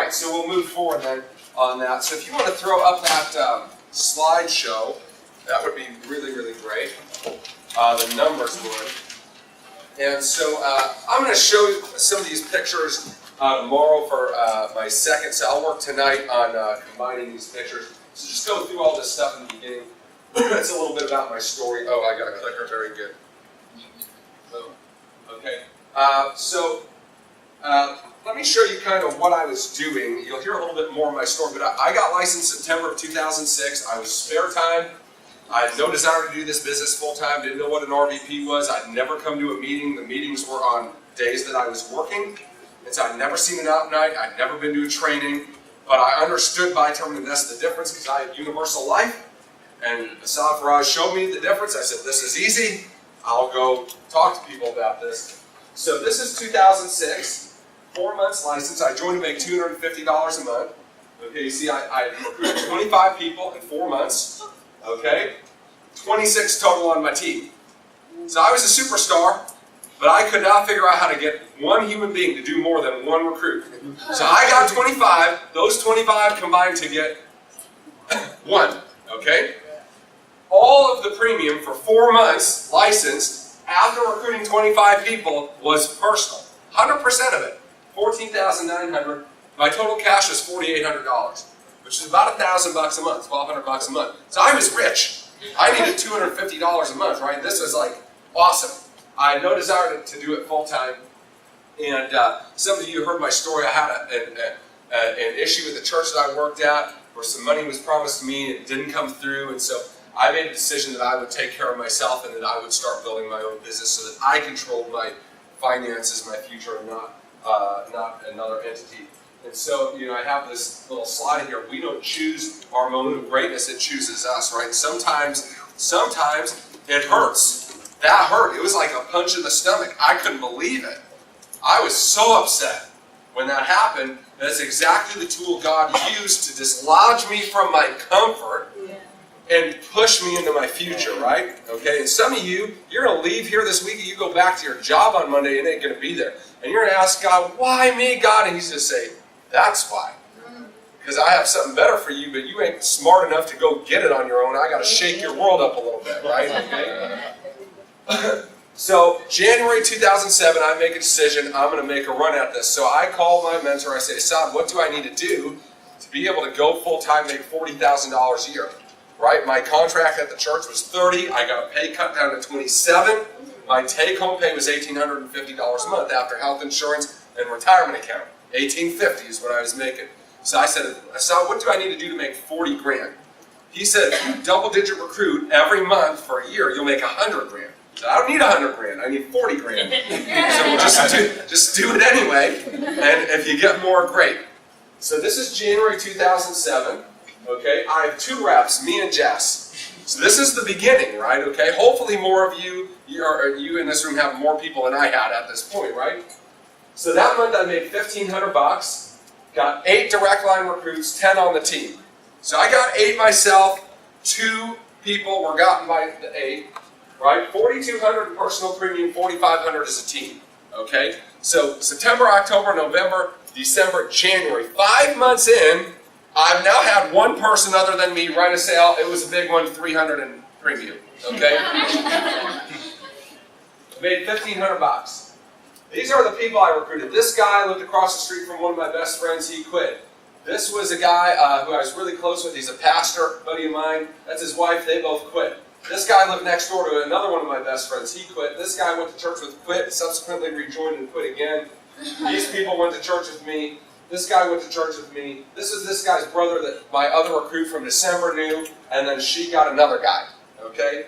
right, so we'll move forward then on that. So if you want to throw up that slideshow, that would be really, really great. The numbers would. And so I'm going to show you some of these pictures tomorrow for my second. So I'll work tonight on combining these pictures. So just go through all this stuff in the beginning. That's a little bit about my story. Oh, I got a clicker. Very good. Boom. Okay. Let me show you kind of what I was doing. You'll hear a little bit more of my story, but I got licensed September of 2006. I was spare time. I had no desire to do this business full time. Didn't know what an RVP was. I'd never come to a meeting. The meetings were on days that I was working. And so I'd never seen an out night. I'd never been to a training. But I understood buy term and invest the difference because I had universal life. And Asad Faraj showed me the difference. I said, this is easy. I'll go talk to people about this. So this is 2006, 4 months license. I joined to make $250 a month. Okay, you see, I recruited 25 people in 4 months. Okay, 26 total on my team. So I was a superstar, but I could not figure out how to get one human being to do more than one recruit. So I got 25. Those 25 combined to get one. Okay. All of the premium for 4 months licensed after recruiting 25 people was personal. 100% of it, $14,900. My total cash was $4,800, which is about $1,000 a month, $1,200 a month. So I was rich. I needed $250 a month, right? This was like awesome. I had no desire to do it full time. And some of you heard my story. I had an issue with the church that I worked at where some money was promised to me and it didn't come through. And so I made a decision that I would take care of myself and that I would start building my own business so that I controlled my finances, my future, and not another entity. And so, I have this little slide here. We don't choose our moment of greatness, it chooses us, right? Sometimes it hurts. That hurt. It was like a punch in the stomach. I couldn't believe it. I was so upset when that happened. That's exactly the tool God used to dislodge me from my comfort and push me into my future, right? Okay, and some of you, you're going to leave here this week and you go back to your job on Monday and it ain't going to be there. And you're going to ask God, why me, God? And He's going to say, that's why. Because I have something better for you, but you ain't smart enough to go get it on your own. I got to shake your world up a little bit, right? Okay. So, January 2007, I make a decision, I'm going to make a run at this. So I call my mentor, I say, Assad, what do I need to do to be able to go full-time, make $40,000 a year? Right? My contract at the church was $30,000. I got a pay cut down to $27,000. My take-home pay was $1,850 a month after health insurance and retirement account. $1,850 is what I was making. So I said, Assad, what do I need to do to make 40 grand? He said, if you double-digit recruit every month for a year, you'll make 100 grand. So I don't need 100 grand. I need 40 grand. So we'll just do it anyway. And if you get more, great. So this is January 2007. Okay, I have 2 reps, me and Jess. So this is the beginning, right? Okay, hopefully more of you in this room have more people than I had at this point, right? So that month I made $1,500, got 8 direct line recruits, 10 on the team. So I got 8 myself, 2 people were gotten by the 8, right? $4,200 personal premium, $4,500 as a team, okay? So September, October, November, December, January, 5 months in, I've now had one person other than me write a sale. It was a big one, $300 in premium. Okay? Made $1,500. These are the people I recruited. This guy lived across the street from one of my best friends. He quit. This was a guy who I was really close with. He's a pastor, buddy of mine. That's his wife. They both quit. This guy lived next door to another one of my best friends. He quit. This guy went to church with, quit, subsequently rejoined and quit again. These people went to church with me. This guy went to church with me. This is this guy's brother that my other recruit from December knew, and then she got another guy, okay?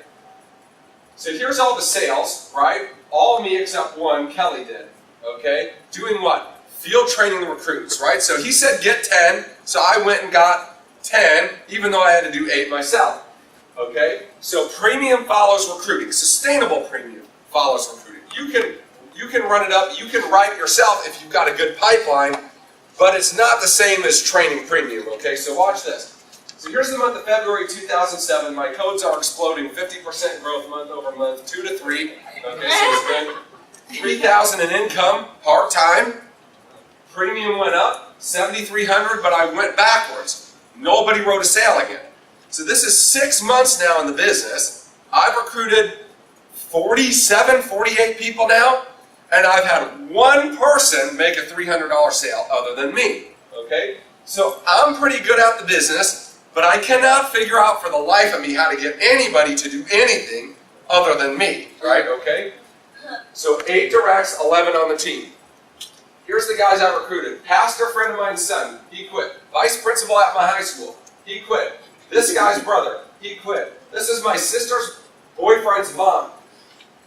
So here's all the sales, right? All me except one, Kelly did, okay? Doing what? Field training the recruits, right? So he said get 10, so I went and got 10, even though I had to do 8 myself, okay? So premium follows recruiting. Sustainable premium follows recruiting. You can run it up, you can write it yourself if you've got a good pipeline, but it's not the same as training premium, okay? So watch this. So here's the month of February 2007. My codes are exploding, 50% growth month over month, 2 to 3. Okay, so it's been $3,000 in income, part-time. Premium went up. 7,300, but I went backwards. Nobody wrote a sale again. So this is 6 months now in the business. I've recruited 47, 48 people now, and I've had one person make a $300 sale other than me, okay? So I'm pretty good at the business, but I cannot figure out for the life of me how to get anybody to do anything other than me, right, okay? So 8 directs, 11 on the team. Here's the guys I recruited. Pastor friend of mine's son, he quit. Vice principal at my high school, he quit. This guy's brother, he quit. This is my sister's boyfriend's mom.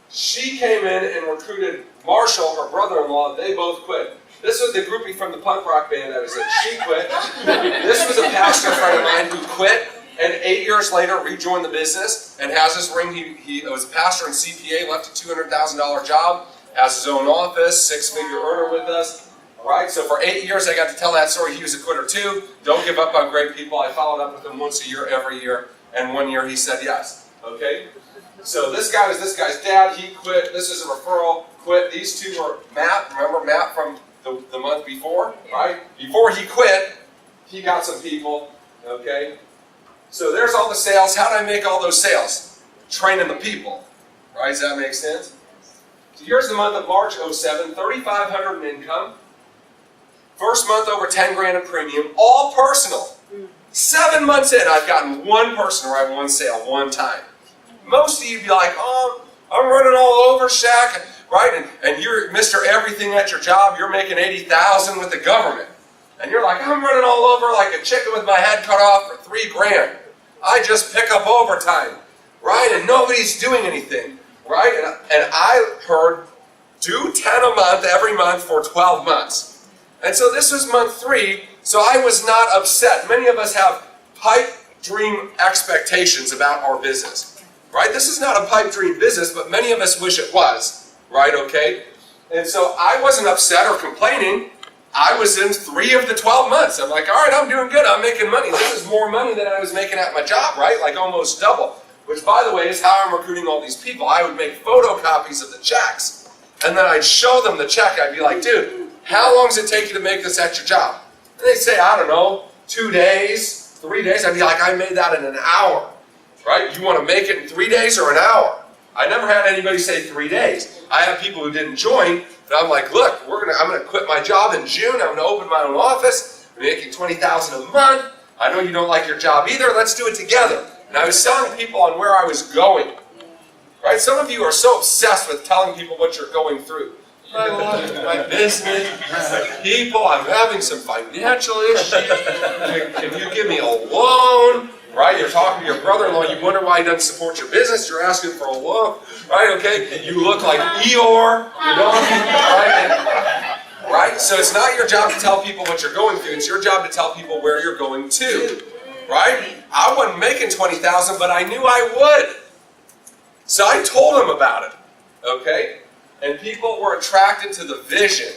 She came in and recruited Marshall, her brother-in-law. They both quit. This was the groupie from the punk rock band I was in. She quit. This was a pastor friend of mine who quit and 8 years later rejoined the business and has his ring. He was a pastor and CPA, left a $200,000 job, has his own office, 6-figure earner with us. Right? So for 8 years I got to tell that story. He was a quitter too. Don't give up on great people. I followed up with him once a year, every year, and 1 year he said yes. Okay? So this guy was this guy's dad. He quit. This is a referral. Quit. These two were Matt. Remember Matt from the month before? Right? Before he quit, he got some people. Okay? So there's all the sales. How did I make all those sales? Training the people. Right? Does that make sense? So here's the month of March 07. 3,500 in income. First month over 10 grand in premium. All personal. 7 months in, I've gotten one person where I won sale one time. Most of you be like, oh, I'm running all over, Shaq, right? And you're Mr. Everything at your job. You're making $80,000 with the government. And you're like, I'm running all over like a chicken with my head cut off for 3 grand. I just pick up overtime, right? And nobody's doing anything, right? And I heard, do 10 a month every month for 12 months. And so this was month 3, so I was not upset. Many of us have pipe dream expectations about our business, right? This is not a pipe dream business, but many of us wish it was, right, okay? And so I wasn't upset or complaining. I was in 3 of the 12 months. I'm like, all right, I'm doing good. I'm making money. This is more money than I was making at my job, right? Like almost double, which, by the way, is how I'm recruiting all these people. I would make photocopies of the checks, and then I'd show them the check. I'd be like, dude, how long does it take you to make this at your job? And they'd say, I don't know, 2 days, 3 days. I'd be like, I made that in an hour, right? You want to make it in 3 days or an hour? I never had anybody say 3 days. I have people who didn't join, but I'm like, look, I'm going to quit my job in June. I'm going to open my own office. I'm making $20,000 a month. I know you don't like your job either. Let's do it together. And I was selling people on where I was going, right? Some of you are so obsessed with telling people what you're going through. My life, my business, my people, I'm having some financial issues. Can you give me a loan? Right? You're talking to your brother-in-law, you wonder why he doesn't support your business, you're asking for a loan. Right? Okay? You look like Eeyore, you know? Right? So it's not your job to tell people what you're going through, it's your job to tell people where you're going to. Right? I wasn't making $20,000, but I knew I would. So I told him about it. Okay? And people were attracted to the vision.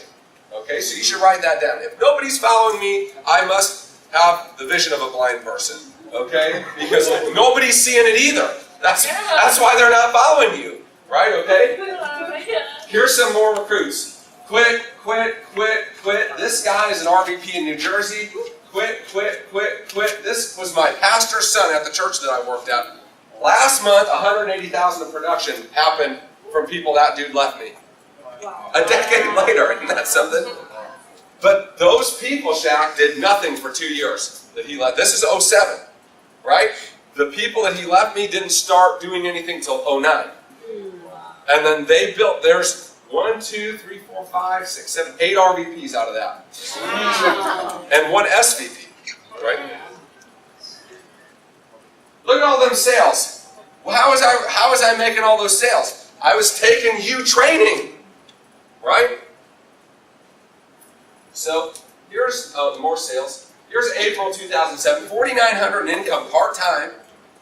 Okay, so you should write that down. If nobody's following me, I must have the vision of a blind person. Okay? Because nobody's seeing it either. That's why they're not following you. Right? Okay? Here's some more recruits. Quit, quit, quit, quit. This guy is an RVP in New Jersey. Quit, quit, quit, quit. This was my pastor's son at the church that I worked at. Last month, $180,000 of production happened from people that dude left me. Wow. A decade later, isn't that something? But those people, Shaq, did nothing for 2 years that he left. This is 07, right? The people that he left me didn't start doing anything till 09. And then they built, there's 1, 2, 3, 4, 5, 6, 7, 8 RVPs out of that. And 1 SVP, right? Look at all them sales. Well, how was I making all those sales? I was taking you training, right? So here's more sales. Here's April 2007, 4,900 in income part-time.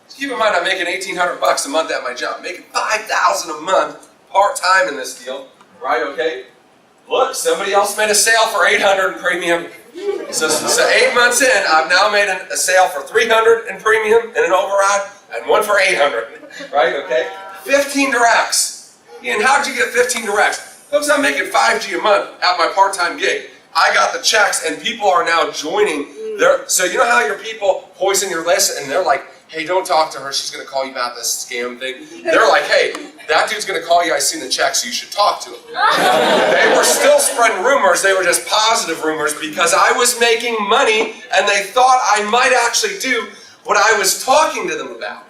Keep in mind I'm making $1,800 a month at my job. Making $5,000 a month part-time in this deal, right? Okay. Look, somebody else made a sale for $800 in premium. So 8 months in, I've now made a sale for $300 in premium and an override, and one for $800, right? Okay. 15 directs. Ian, how'd you get 15 directs? Folks, I'm making $5G a month at my part-time gig. I got the checks, and people are now joining. So you know how your people poison your list, and they're like, hey, don't talk to her, she's going to call you about this scam thing. They're like, hey, that dude's going to call you, I seen the checks, you should talk to him. They were still spreading rumors, they were just positive rumors, because I was making money, and they thought I might actually do what I was talking to them about.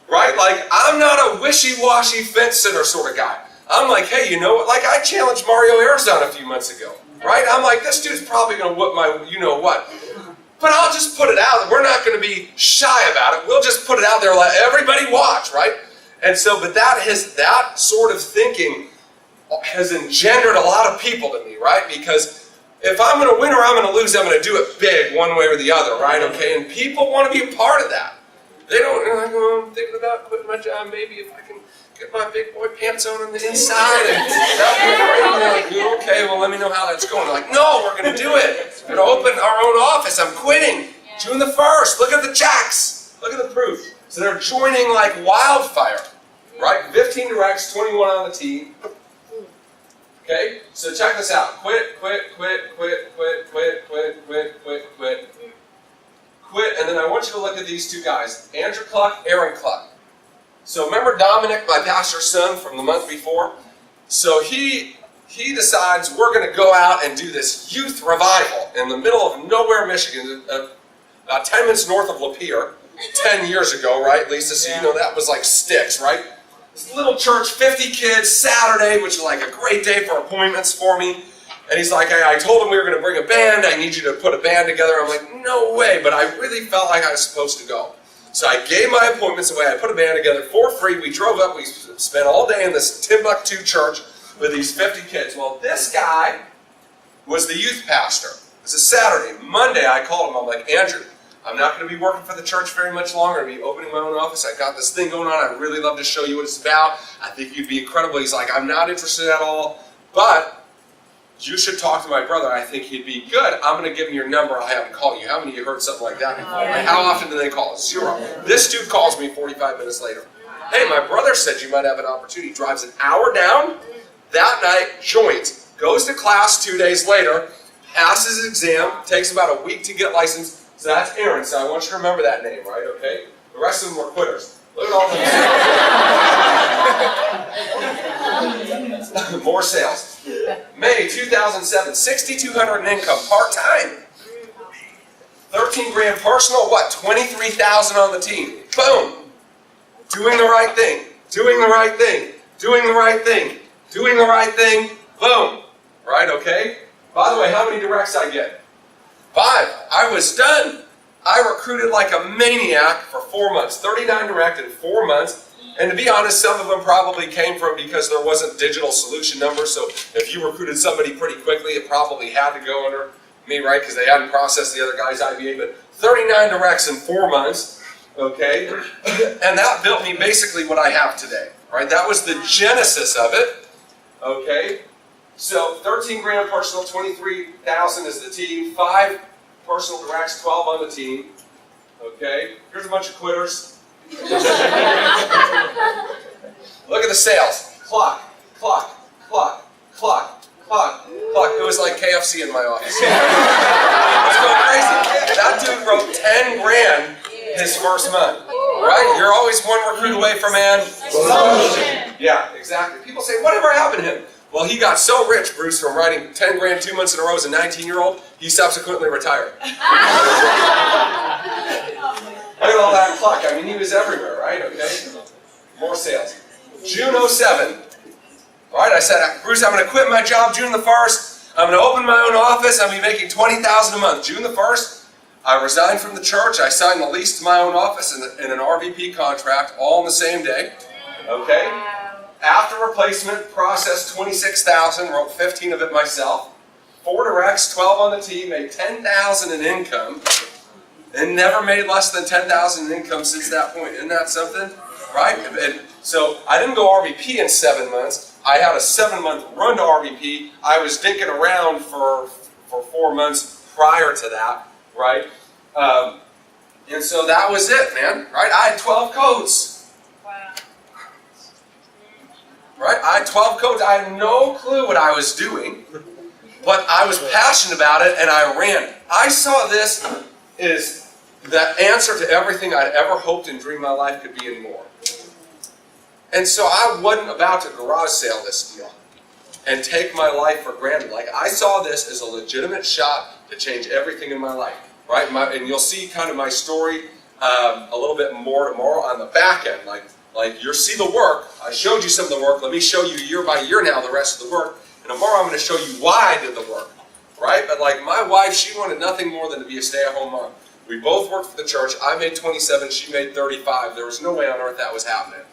Right? Like, I'm not a wishy-washy fence sitter sort of guy. I'm like, hey, you know what? Like, I challenged Mario Arizona a few months ago. Right? I'm like, this dude's probably going to whoop my you-know-what. But I'll just put it out. We're not going to be shy about it. We'll just put it out there, let everybody watch, right? And so, but that sort of thinking has engendered a lot of people to me, right? Because if I'm going to win or I'm going to lose, I'm going to do it big one way or the other, right? Okay, and people want to be a part of that. They don't, they're like, oh, I'm thinking about quitting my job, maybe if I can get my big boy pants on the inside. And that'd be great. Like, okay, well, let me know how that's going. They're like, no, we're going to do it. We're going to open our own office. I'm quitting. June the 1st. Look at the checks. Look at the proof. So they're joining like wildfire, right? 15 directs, 21 on the team. Okay, so check this out. Quit, quit, quit, quit, quit, quit, quit, quit, quit, quit. Quit, and then I want you to look at these two guys, Andrew Cluck, Aaron Cluck. So remember Dominic, my pastor's son from the month before? So he decides we're going to go out and do this youth revival in the middle of nowhere, Michigan, about 10 minutes north of Lapeer, 10 years ago, right, Lisa? So you know that was like sticks, right? This little church, 50 kids, Saturday, which is like a great day for appointments for me. And he's like, I told him we were going to bring a band. I need you to put a band together. I'm like, no way. But I really felt like I was supposed to go. So I gave my appointments away. I put a band together for free. We drove up. We spent all day in this Timbuktu church with these 50 kids. Well, this guy was the youth pastor. It was a Saturday. Monday, I called him. I'm like, Andrew, I'm not going to be working for the church very much longer. I'm going to be opening my own office. I got this thing going on. I'd really love to show you what it's about. I think you'd be incredible. He's like, I'm not interested at all, but you should talk to my brother. I think he'd be good. I'm going to give him your number. I'll have him call you. How many of you heard something like that before? Right? How often do they call? 0. This dude calls me 45 minutes later. Hey, my brother said you might have an opportunity. Drives an hour down. That night, joins. Goes to class 2 days later. Passes his exam. Takes about a week to get licensed. So that's Aaron. So I want you to remember that name, right? Okay? The rest of them were quitters. Look at all them. More sales. May 2007, 6,200 in income, part-time. 13 grand personal, what? 23,000 on the team. Boom. Doing the right thing. Doing the right thing. Doing the right thing. Doing the right thing. Boom. Right, okay? By the way, how many directs I get? 5. I was done. I recruited like a maniac for 4 months. 39 direct in 4 months. And to be honest, some of them probably came from because there wasn't digital solution numbers. So if you recruited somebody pretty quickly, it probably had to go under me, right? Because they hadn't processed the other guy's IBA. But 39 directs in 4 months, okay? And that built me basically what I have today, right? That was the genesis of it, okay? So 13 grand personal, 23,000 is the team, 5 personal directs, 12 on the team, okay? Here's a bunch of quitters. Look at the sales. Clock, clock, clock, clock, clock, clock. It was like KFC in my office. It's going crazy. That dude wrote 10 grand his first month. Right? You're always one recruit away from an promotion. Yeah, exactly. People say, whatever happened to him? Well, he got so rich, Bruce, from writing 10 grand 2 months in a row as a 19-year-old, he subsequently retired. Look at all that clock. I mean, he was everywhere, right? Okay? More sales. June 07. All right, I said, Bruce, I'm going to quit my job June the 1st. I'm going to open my own office. I'm going to be making $20,000 a month. June the 1st, I resigned from the church. I signed the lease to my own office and an RVP contract all on the same day. Okay? After replacement, processed 26,000, wrote 15 of it myself. 4 directs, 12 on the team, made 10,000 in income. And never made less than 10,000 in income since that point. Isn't that something? Right? And so I didn't go RVP in 7 months. I had a 7-month run to RVP. I was dinking around for 4 months prior to that, right? And so that was it, man. Right? I had 12 codes. Wow. Right? I had 12 codes. I had no clue what I was doing. but I was passionate about it and I ran. I saw this as the answer to everything I'd ever hoped and dreamed my life could be and more. And so I wasn't about to garage sale this deal and take my life for granted. Like, I saw this as a legitimate shot to change everything in my life, right? And you'll see kind of my story a little bit more tomorrow on the back end. Like you'll see the work. I showed you some of the work. Let me show you year by year now the rest of the work. And tomorrow I'm going to show you why I did the work, right? But like my wife, she wanted nothing more than to be a stay-at-home mom. We both worked for the church. I made 27, she made 35. There was no way on earth that was happening,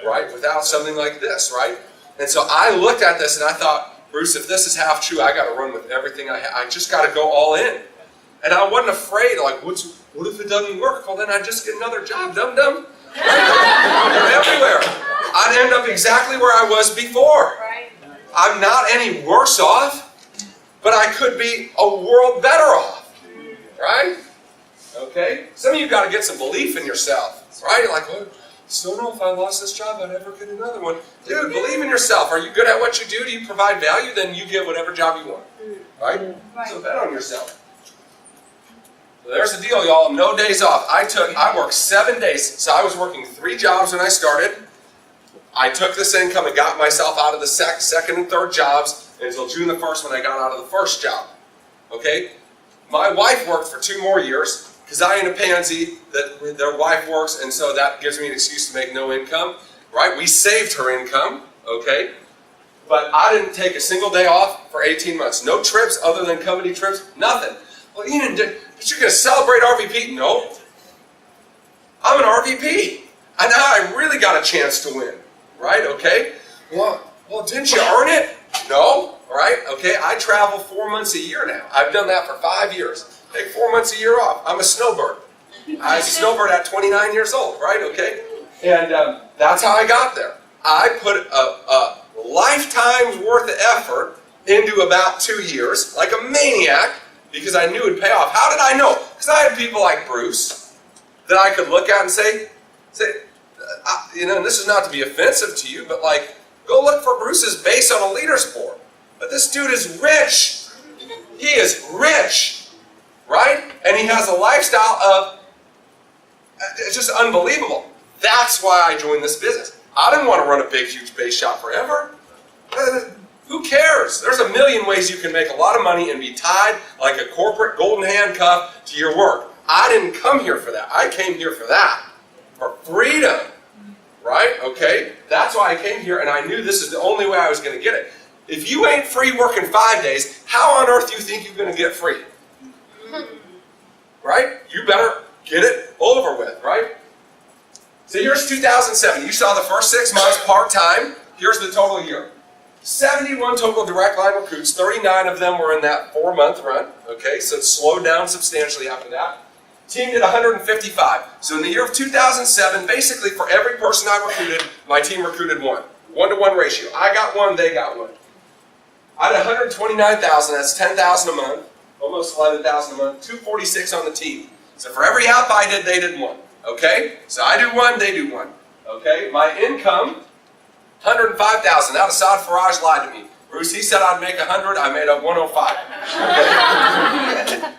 right? Without something like this, right? And so I looked at this and I thought, Bruce, if this is half true, I got to run with everything I have. I just got to go all in. And I wasn't afraid, like, what if it doesn't work? Well, then I'd just get another job, dum-dum. They're everywhere. I'd end up exactly where I was before. I'm not any worse off, but I could be a world better off, right? Okay? Some of you got to get some belief in yourself, right? You're like, well, I still don't know if I lost this job, I'd ever get another one. Dude, believe in yourself. Are you good at what you do? Do you provide value? Then you get whatever job you want, right? So bet on yourself. So there's the deal, y'all. No days off. I worked 7 days. So I was working 3 jobs when I started. I took this income and got myself out of the second and third jobs until June the 1st when I got out of the first job. Okay? My wife worked for 2 more years because I ain't a pansy that their wife works, and so that gives me an excuse to make no income. Right? We saved her income. Okay? But I didn't take a single day off for 18 months. No trips other than company trips. Nothing. Well, Ian, but you're going to celebrate RVP? No. I'm an RVP. And now I really got a chance to win. Right? Okay? Well, didn't you earn it? No. Right? Okay? I travel 4 months a year now. I've done that for 5 years. Take 4 months a year off. I'm a snowbird. I was a snowbird at 29 years old. Right? Okay? And that's how I got there. I put a lifetime's worth of effort into about 2 years, like a maniac, because I knew it would pay off. How did I know? Because I had people like Bruce that I could look at and say, and this is not to be offensive to you, but like, go look for Bruce's base on a leaders board. But this dude is rich. He is rich, right? And he has a lifestyle of, it's just unbelievable. That's why I joined this business. I didn't want to run a big, huge base shop forever. Who cares? There's a million ways you can make a lot of money and be tied like a corporate golden handcuff to your work. I didn't come here for that. I came here for that. For freedom. Right? Okay? That's why I came here, and I knew this is the only way I was going to get it. If you ain't free working 5 days, how on earth do you think you're going to get free? Right? You better get it over with, right? So here's 2007. You saw the first 6 months part-time. Here's the total year. 71 total direct line recruits. 39 of them were in that 4-month run. Okay, so it slowed down substantially after that. Team did 155. So in the year of 2007, basically for every person I recruited, my team recruited 1. 1-to-1 ratio. I got 1, they got 1. I had 129,000, that's 10,000 a month, almost 11,000 a month, 246 on the team. So for every app I did, they did 1. Okay? So I do 1, they do 1. Okay? My income, 105,000. Now Assad Faraj lied to me. Bruce, he said I'd make 100, I made up 105. Okay?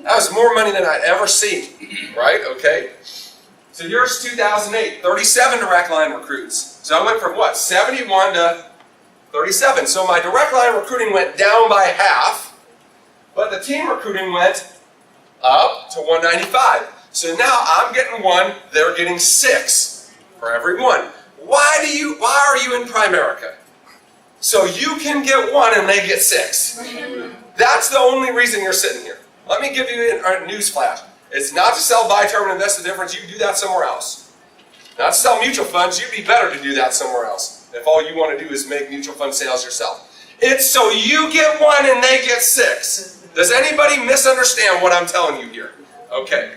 That was more money than I'd ever seen, right? Okay? So here's 2008, 37 direct line recruits. So I went from what? 71 to 37. So my direct line recruiting went down by half, but the team recruiting went up to 195. So now I'm getting 1, they're getting 6 for every 1. Why are you in Primerica? So you can get 1 and they get 6. That's the only reason you're sitting here. Let me give you a news flash. It's not to sell, buy term, and invest the difference. You can do that somewhere else. Not to sell mutual funds. You'd be better to do that somewhere else if all you want to do is make mutual fund sales yourself. It's so you get 1 and they get 6. Does anybody misunderstand what I'm telling you here? Okay.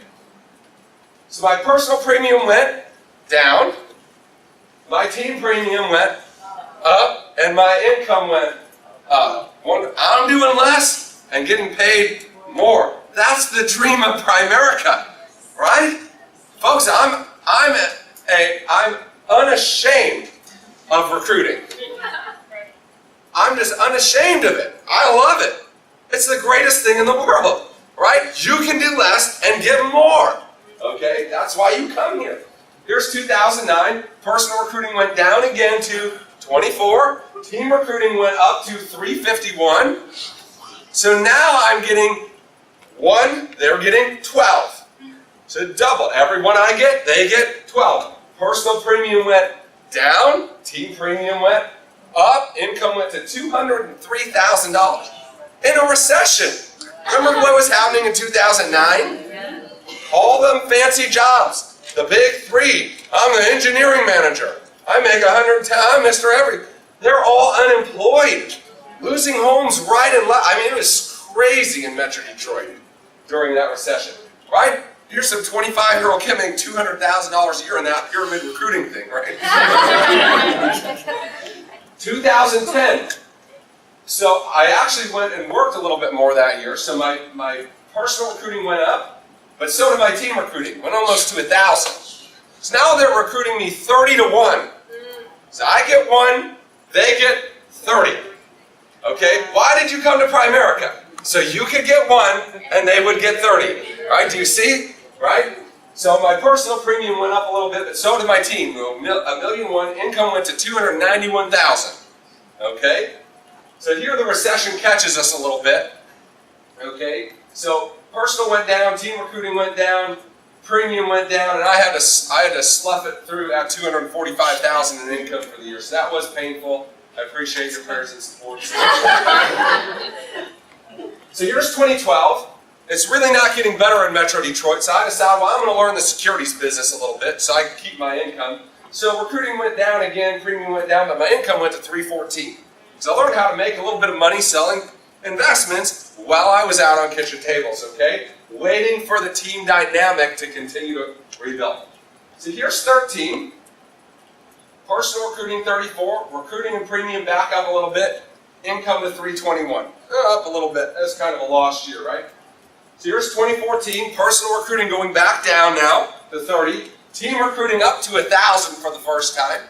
So my personal premium went down. My team premium went up. And my income went up. I'm doing less and getting paid more. That's the dream of Primerica, right? Folks, I'm unashamed of recruiting. I'm just unashamed of it. I love it. It's the greatest thing in the world, right? You can do less and get more, okay? That's why you come here. Here's 2009, personal recruiting went down again to 24, team recruiting went up to 351. So now I'm getting 1, they're getting 12. So double, every one I get, they get 12. Personal premium went down, team premium went up, income went to $203,000 in a recession. Remember what was happening in 2009? All them fancy jobs, the big 3. I'm the engineering manager. I make 110, I'm Mr. Every. They're all unemployed, losing homes right and left. I mean, it was crazy in Metro Detroit during that recession, right? Here's some 25-year-old kid making $200,000 a year in that pyramid recruiting thing, right? 2010. So I actually went and worked a little bit more that year. So my personal recruiting went up, but so did my team recruiting. Went almost to 1,000. So now they're recruiting me 30 to 1. So I get 1, they get 30. Okay? Why did you come to Primerica? So you could get 1 and they would get 30. Right? Do you see? Right? So my personal premium went up a little bit, but so did my team. $1,000,001, income went to $291,000. Okay? So here the recession catches us a little bit. Okay? So personal went down, team recruiting went down, premium went down, and I had to slough it through at $245,000 in income for the year. So that was painful. I appreciate your prayers and support. So here's 2012. It's really not getting better in Metro Detroit, so I decided, well, I'm going to learn the securities business a little bit so I can keep my income. So recruiting went down again, premium went down, but my income went to $314. So I learned how to make a little bit of money selling investments while I was out on kitchen tables, okay? Waiting for the team dynamic to continue to rebuild. So here's 13. Personal recruiting 34, recruiting and premium back up a little bit, income to 321. Up a little bit. That's kind of a lost year, right? So here's 2014, personal recruiting going back down now to 30, team recruiting up to 1,000 for the first time,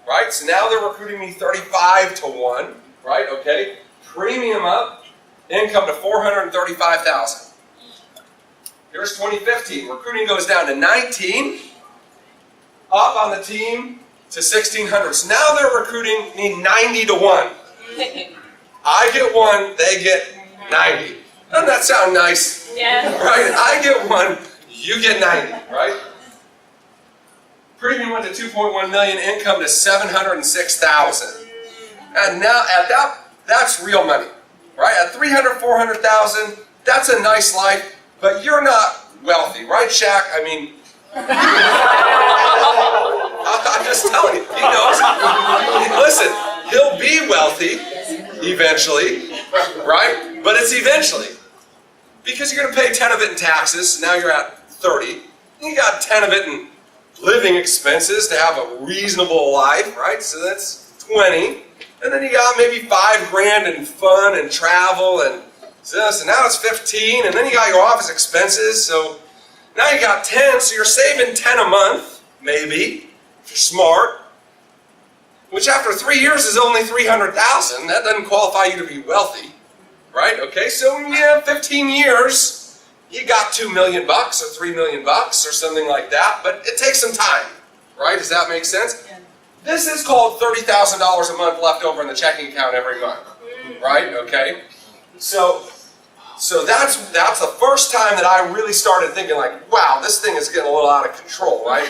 right? So now they're recruiting me 35 to 1, right? Okay. Premium up, income to 435,000. Here's 2015, recruiting goes down to 19, up on the team to 1,600. So now they're recruiting me 90 to 1. I get 1, they get 90. Doesn't that sound nice? Yeah. Right? I get 1, you get 90, right? Premium went to 2.1 million, income to 706,000. And now at that's real money, right? At 300, 400,000, that's a nice life, but you're not wealthy, right, Shaq? I mean, I'm just telling you, he knows. Listen, he'll be wealthy eventually, right? But it's eventually. Because you're going to pay 10 of it in taxes, so now you're at 30. You got 10 of it in living expenses to have a reasonable life, right? So that's 20. And then you got maybe $5,000 in fun and travel, and so now it's 15. And then you got your office expenses, so now you got 10. So you're saving 10 a month, maybe, if you're smart. Which after 3 years is only $300,000. That doesn't qualify you to be wealthy. Right? Okay, so yeah, 15 years, you got $2 million or $3 million or something like that, but it takes some time, right? Does that make sense? Yeah. This is called $30,000 a month left over in the checking account every month, right? Okay, so that's the first time that I really started thinking like, wow, this thing is getting a little out of control, right?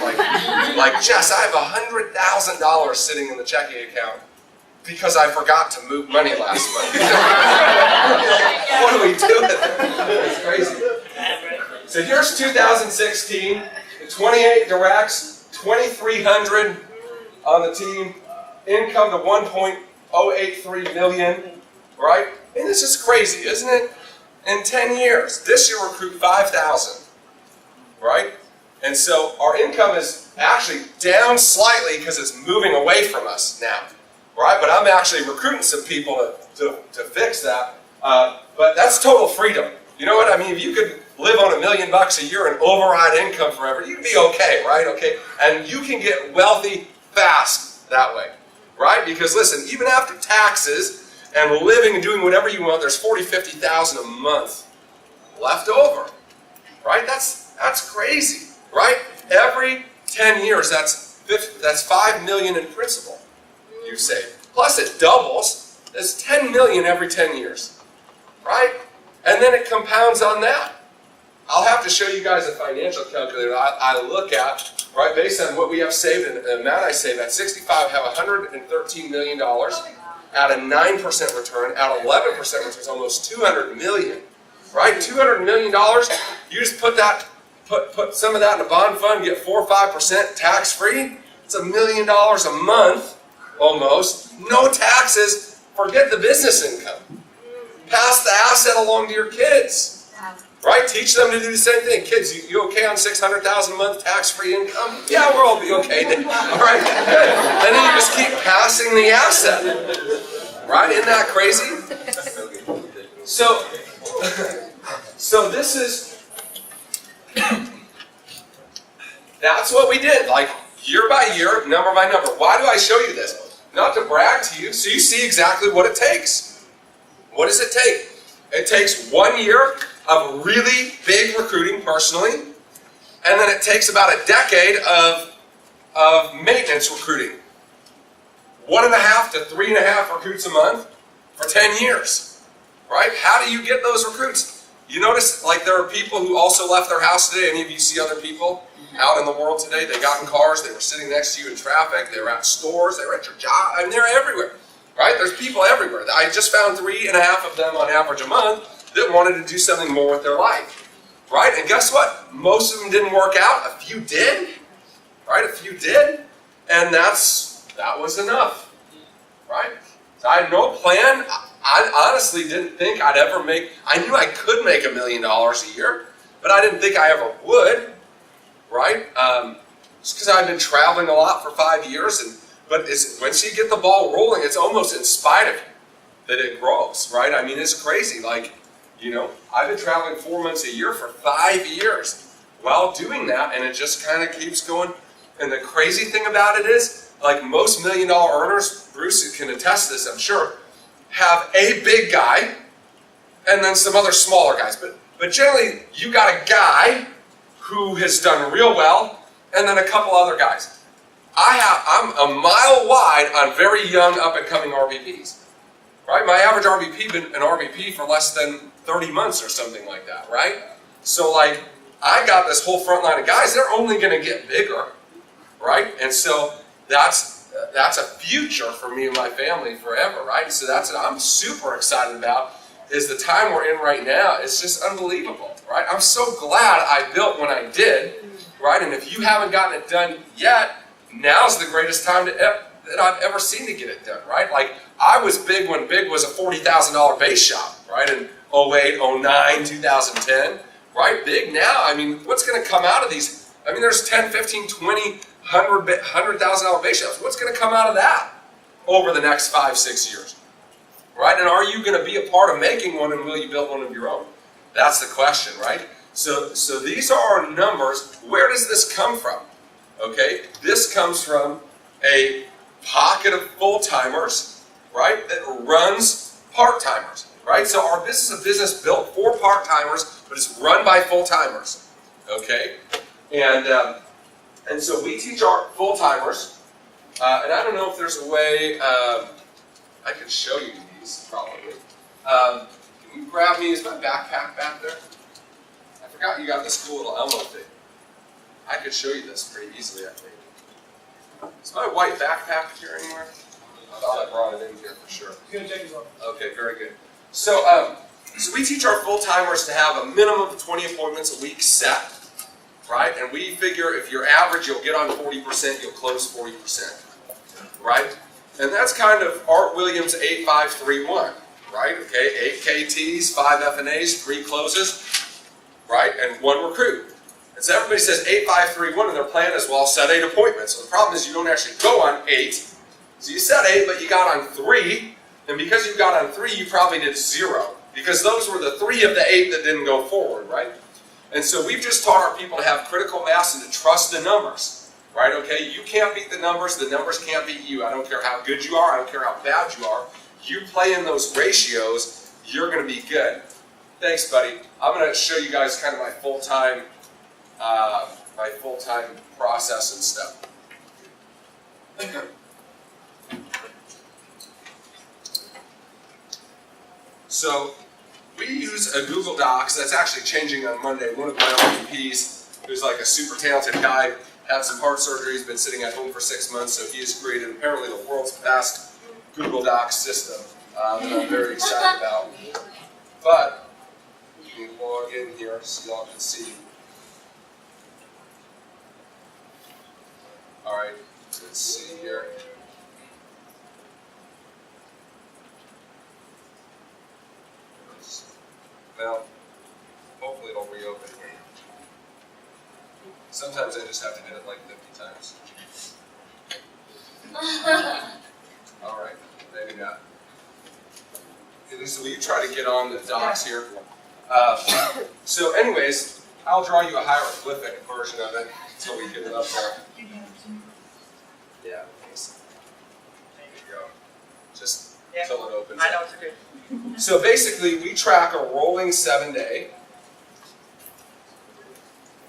Like Jess, I have $100,000 sitting in the checking account. Because I forgot to move money last month. What do we do with it? It's crazy. So here's 2016, 28 directs, 2,300 on the team, income to 1.083 million, right? And this is crazy, isn't it? In 10 years, this year recruit 5,000, right? And so our income is actually down slightly because it's moving away from us now. Right, but I'm actually recruiting some people to fix that. But that's total freedom. You know what I mean? If you could live on $1 million a year and override income forever, you'd be okay, right? Okay, and you can get wealthy fast that way, right? Because listen, even after taxes and living and doing whatever you want, there's 40, 50,000 a month left over, right? That's crazy, right? Every 10 years, that's 5 million in principal you save. Plus it doubles, it's 10 million every 10 years, right? And then it compounds on that. I'll have to show you guys a financial calculator I look at, right, based on what we have saved and the amount I save. At 65, I have $113 million at a 9% return, at 11% return, it's almost $200 million, right? $200 million, you just put some of that in a bond fund, get 4 or 5% tax-free. It's $1 million a month, almost. No taxes, forget the business income. Pass the asset along to your kids. Right? Teach them to do the same thing. Kids, you okay on $600,000 a month tax-free income? Yeah, we'll all be okay then. All right, good. And then you just keep passing the asset. Right? Isn't that crazy? So this is, that's what we did. Like year by year, number by number. Why do I show you this? Not to brag to you, so you see exactly what it takes. What does it take? It takes 1 year of really big recruiting personally, and then it takes about a decade of maintenance recruiting. 1.5 to 3.5 recruits a month for 10 years, right? How do you get those recruits? You notice, like, there are people who also left their house today. Any of you see other people out in the world today? They got in cars, they were sitting next to you in traffic, they were at stores, they were at your job, I mean, they're everywhere, right? There's people everywhere. I just found 3.5 of them on average a month that wanted to do something more with their life, right? And guess what? Most of them didn't work out. A few did, right? A few did, and that was enough, right? So I had no plan. I honestly didn't think I'd ever make. I knew I could make $1 million a year, but I didn't think I ever would, right? Just because I've been traveling a lot for 5 years, but once you get the ball rolling, it's almost in spite of you that it grows, right? I mean, it's crazy. Like, you know, I've been traveling 4 months a year for 5 years while doing that, and it just kind of keeps going. And the crazy thing about it is, like most $1 million earners, Bruce can attest to this, I'm sure, have a big guy and then some other smaller guys. But generally, you got a guy who has done real well and then a couple other guys. I'm a mile wide on very young up-and-coming RVPs. Right? My average RVP been an RVP for less than 30 months or something like that, right? So like, I got this whole front line of guys, they're only gonna get bigger, right? And so that's a future for me and my family forever, right? So that's what I'm super excited about, is the time we're in right now. It's just unbelievable, right? I'm so glad I built when I did, right? And if you haven't gotten it done yet, now's the greatest time that I've ever seen to get it done, right? Like, I was big when big was a $40,000 base shop, right? In 08, 09, 2010, right? Big now, I mean, what's going to come out of these? I mean, there's 10, 15, 20, $100,000 base shops. What's going to come out of that over the next 5, 6 years, right? And are you going to be a part of making one, and will you build one of your own? That's the question, right? So these are our numbers. Where does this come from? Okay, this comes from a pocket of full-timers, right, that runs part-timers, right? So our business is a business built for part-timers, but it's run by full-timers, okay? And so we teach our full-timers, and I don't know if there's a way, I can show you these, probably. Can you grab me, is my backpack back there? I forgot you got this cool little Elmo thing. I could show you this pretty easily, I think. Is my white backpack here anywhere? I thought I brought it in here for sure. Okay, very good. So we teach our full-timers to have a minimum of 20 appointments a week set, right? And we figure if you're average, you'll get on 40%, you'll close 40%, right? And that's kind of Art Williams' 8531, right? Okay, 8 KTs, 5 FNAs, 3 closes, right? And 1 recruit. And so everybody says 8531, and their plan is, well, I'll set 8 appointments. So the problem is you don't actually go on 8. So you set 8, but you got on 3, and because you got on 3, you probably did 0, because those were the 3 of the 8 that didn't go forward, right? And so we've just taught our people to have critical mass and to trust the numbers, right? Okay, you can't beat the numbers can't beat you. I don't care how good you are, I don't care how bad you are. you play in those ratios, you're going to be good. Thanks, buddy. I'm going to show you guys kind of my full-time process and stuff. So we use a Google Docs that's actually changing on Monday. One of my RVPs, who's like a super talented guy, had some heart surgery, he's been sitting at home for 6 months, so he has created apparently the world's best Google Docs system that I'm very excited about. But let me log in here so y'all can see. All right, let's see here. Well, hopefully it'll reopen here. Sometimes I just have to hit it like 50 times. All right, maybe not. Lisa, will you try to get on the docs here? So anyways, I'll draw you a hieroglyphic version of it until we get it up there. Yeah, thanks. There you go. Just until it opens. I know what to do. So basically, we track a rolling 7-day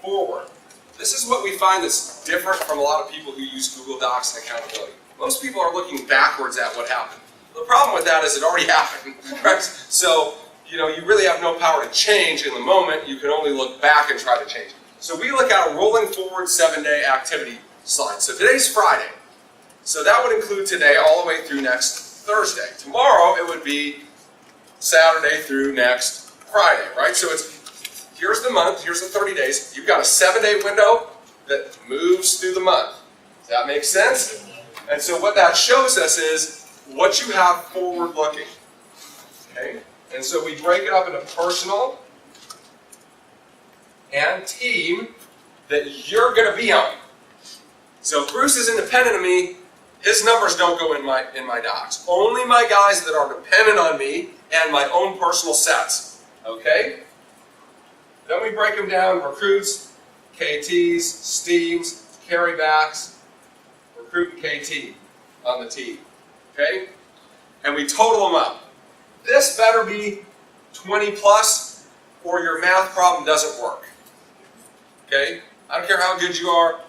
forward. This is what we find that's different from a lot of people who use Google Docs and accountability. Most people are looking backwards at what happened. The problem with that is it already happened, right? So, you really have no power to change in the moment. You can only look back and try to change. So we look at a rolling forward 7-day activity slide. So today's Friday. So that would include today all the way through next Thursday. Tomorrow it would be Saturday through next Friday, right? So here's the month, here's the 30 days. You've got a 7-day window that moves through the month. Does that make sense? And so what that shows us is what you have forward looking. Okay? And so we break it up into personal and team that you're going to be on. So if Bruce is independent of me, his numbers don't go in my docs. Only my guys that are dependent on me and my own personal sets. Okay? Then we break them down: recruits, KTs, steams, carrybacks, recruit and KT on the team. Okay? And we total them up. This better be 20 plus or your math problem doesn't work. Okay? I don't care how good you are,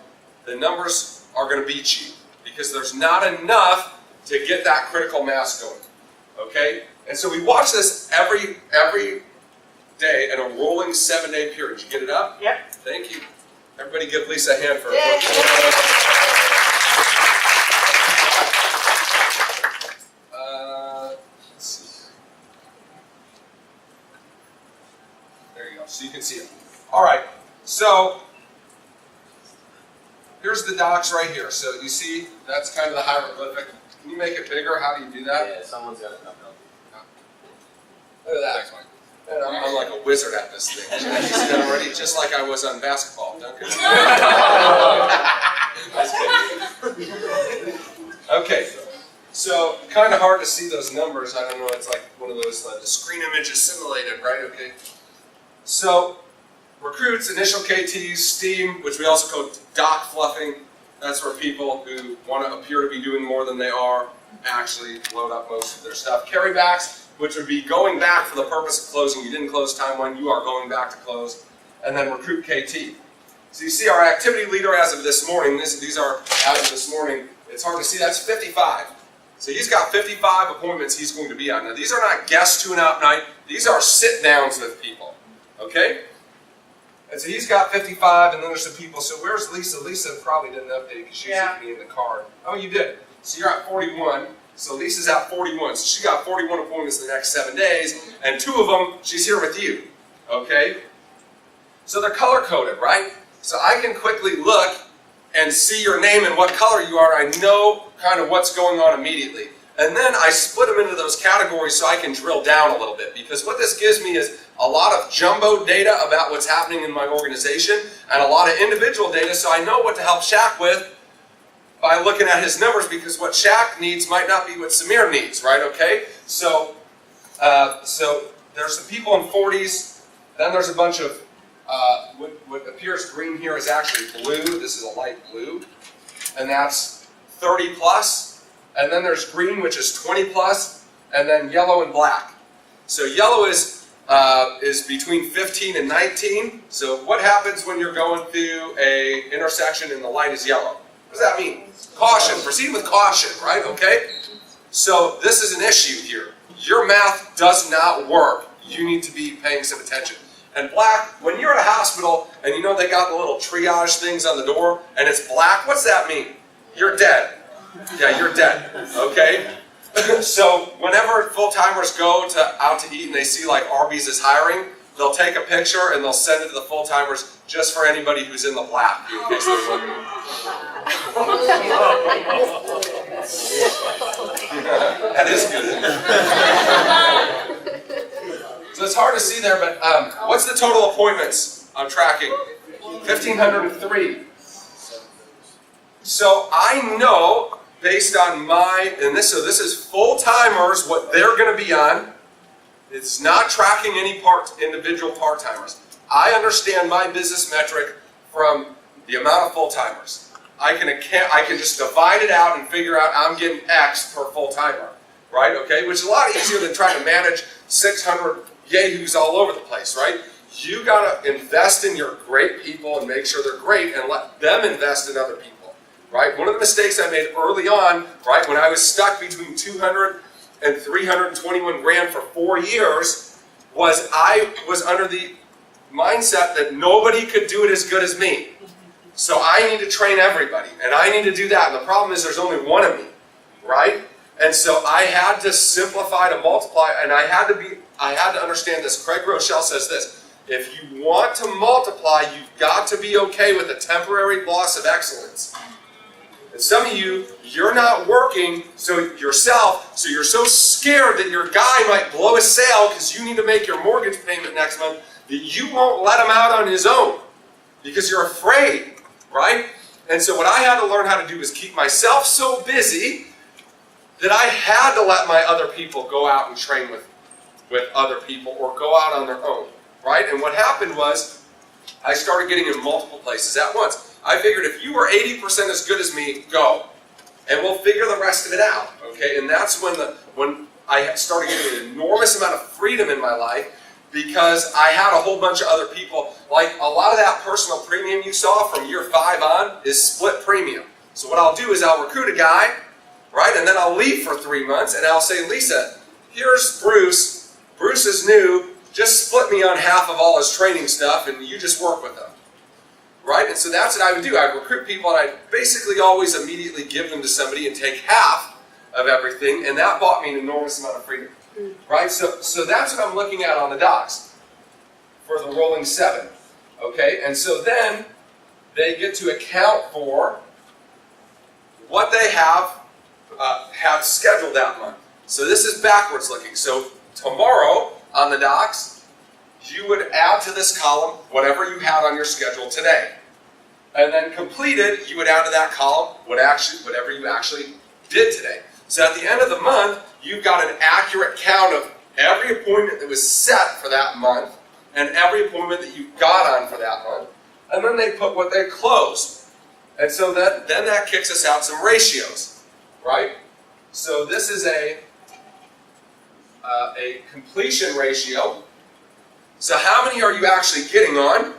the numbers are going to beat you because there's not enough to get that critical mass going. Okay? And so we watch this every day in a rolling 7-day period. Did you get it up? Yep. Thank you. Everybody give Lisa a hand for it. Let's see. There you go. So you can see it. All right. So here's the docs right here. So you see, that's kind of the hieroglyphic. Can you make it bigger? How do you do that? Yeah, someone's got to come help. Look at that. Thanks, Mike. Man, I'm like a wizard at this thing. You see that already? Just like I was on basketball. Duncan. Okay. So, kind of hard to see those numbers. I don't know. It's like one of those, the screen image is simulated, right? Okay. So, recruits, initial KTs, steam, which we also call doc fluffing. That's where people who want to appear to be doing more than they are actually load up most of their stuff. Carrybacks, which would be going back for the purpose of closing. You didn't close time one, you are going back to close. And then recruit KT. So you see our activity leader as of this morning, these are as of this morning, it's hard to see, that's 55. So he's got 55 appointments he's going to be on. Now these are not guest tune-out night, these are sit-downs with people, okay? And so he's got 55, and then there's some people. So where's Lisa? Lisa probably didn't update because she's with me in the car. Oh, you did. So you're at 41. So Lisa's at 41. So she got 41 appointments in the next 7 days, and 2 of them, she's here with you. Okay? So they're color-coded, right? So I can quickly look and see your name and what color you are. I know kind of what's going on immediately. And then I split them into those categories so I can drill down a little bit, because what this gives me is a lot of jumbo data about what's happening in my organization and a lot of individual data, so I know what to help Shaq with by looking at his numbers, because what Shaq needs might not be what Samir needs, right? Okay? So there's some people in 40s, then there's a bunch of, what appears green here is actually blue. This is a light blue, and that's 30 plus. And then there's green, which is 20 plus, and then yellow and black. So yellow is between 15 and 19. So what happens when you're going through a intersection and the light is yellow? What does that mean? Caution. Proceed with caution, right? Okay? So this is an issue here. Your math does not work. You need to be paying some attention. And black, when you're at a hospital and you know they got the little triage things on the door and it's black, what's that mean? You're dead. Yeah, you're dead. Okay? So whenever full-timers go out to eat and they see like Arby's is hiring, they'll take a picture and they'll send it to the full-timers just for anybody who's in the black, in case they're looking. That is good, isn't it? So it's hard to see there, but what's the total appointments I'm tracking? 1,503. So I know, based on so this is full-timers, what they're going to be on. It's not tracking any individual part-timers. I understand my business metric from the amount of full-timers. I can just divide it out and figure out I'm getting X per full-timer, right? Okay, which is a lot easier than trying to manage 600 yahoos all over the place, right? You got to invest in your great people and make sure they're great and let them invest in other people, right? One of the mistakes I made early on, right, when I was stuck between 200 and 321 grand for 4 years, was I was under the mindset that nobody could do it as good as me. So I need to train everybody, and I need to do that. And the problem is there's only one of me, right? And so I had to simplify to multiply, and I had to understand this. Craig Rochelle says this: if you want to multiply, you've got to be okay with a temporary loss of excellence. And some of you, you're not working yourself, so you're so scared that your guy might blow a sale because you need to make your mortgage payment next month that you won't let him out on his own because you're afraid, right? And so what I had to learn how to do is keep myself so busy that I had to let my other people go out and train with other people or go out on their own, right? And what happened was I started getting in multiple places at once. I figured if you were 80% as good as me, go. And we'll figure the rest of it out, okay? And that's when I started getting an enormous amount of freedom in my life because I had a whole bunch of other people. Like a lot of that personal premium you saw from year 5 on is split premium. So what I'll do is I'll recruit a guy, right? And then I'll leave for 3 months and I'll say, Lisa, here's Bruce. Bruce is new. Just split me on half of all his training stuff and you just work with him. Right? And so that's what I would do. I'd recruit people and I'd basically always immediately give them to somebody and take half of everything, and that bought me an enormous amount of freedom. Right? So that's what I'm looking at on the docs for the rolling 7. Okay? And so then they get to account for what they have scheduled that month. So this is backwards looking. So tomorrow on the docs, you would add to this column whatever you had on your schedule today. And then completed, you would add to that column whatever you actually did today. So at the end of the month, you've got an accurate count of every appointment that was set for that month and every appointment that you got on for that month. And then they put what they closed. And so then that kicks us out some ratios, right? So this is a completion ratio. So how many are you actually getting on?